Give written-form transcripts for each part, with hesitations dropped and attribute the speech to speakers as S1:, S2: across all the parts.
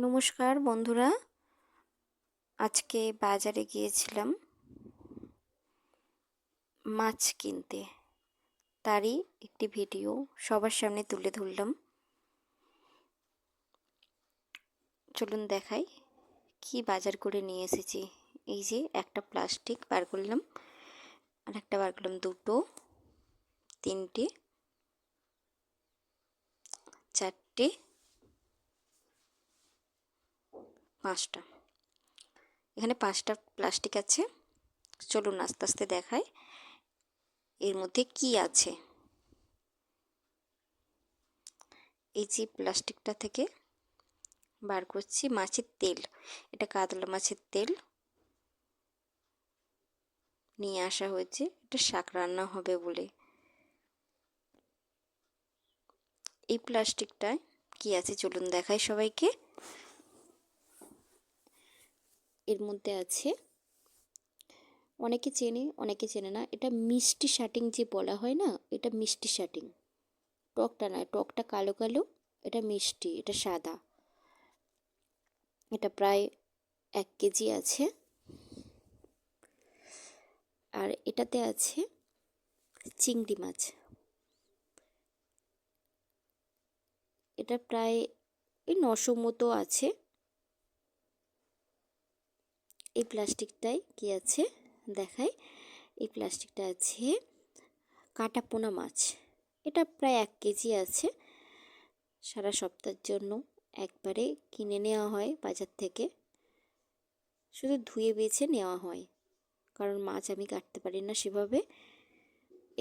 S1: নমস্কার বন্ধুরা, আজকে বাজারে গিয়েছিলাম মাছ কিনতে। তারই একটি ভিডিও সবার সামনে তুলে ধরলাম। চলুন দেখাই কি বাজার করে নিয়ে এসেছি। এই যে একটা প্লাস্টিক বার করলাম, আর একটা বার করলাম, দুটো, তিনটে, চারটে, পাঁচটা। এখানে 5টা প্লাস্টিক আছে। চলুন আস্তে আস্তে দেখাই এর মধ্যে কি আছে। এই যে প্লাস্টিকটা থেকে বার করছি মাছের তেল। এটা কাতলা মাছের তেল নিয়ে আসা হয়েছে, এটা শাক রান্না হবে বলে। এই প্লাস্টিকটায় কি আছে চলুন দেখাই সবাইকে। এর মধ্যে আছে, অনেকে চেনে অনেকে চেনে না, এটা মিষ্টি শাটিং যে বলা হয় না, এটা মিষ্টি শাটিং। টকটা নয়, টকটা কালো কালো, এটা মিষ্টি, এটা সাদা। এটা প্রায় 1 কেজি আছে। আর এটাতে আছে চিংড়ি মাছ। এটা প্রায় 900 মতো আছে। এই প্লাস্টিকটায় কি আছে দেখাই। এই প্লাস্টিকটা আছে কাটাপোনা মাছ। এটা প্রায় 1 কেজি আছে। সারা সপ্তাহের জন্য একবারে কিনে নেওয়া হয় বাজার থেকে, শুধু ধুয়ে বেছে নেওয়া হয়, কারণ মাছ আমি কাটতে পারি না সেভাবে।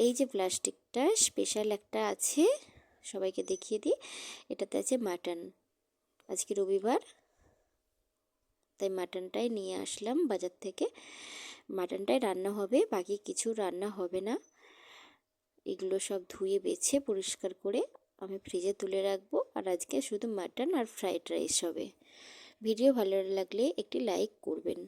S1: এই যে প্লাস্টিকটা স্পেশাল একটা আছে, সবাইকে দেখিয়ে দিই। এটাতে আছে মাটন। আজকে রবিবার, তাই মাটনটাই নিয়ে আসলাম বাজার থেকে। মাটনটাই রান্না হবে, বাকি কিছু রান্না হবে না। এগুলো সব ধুয়ে বেছে পরিষ্কার করে আমি ফ্রিজে তুলে রাখবো। আর আজকে শুধু মাটন আর ফ্রাইড রাইস হবে। ভিডিও ভালো লাগলে একটি লাইক করবেন।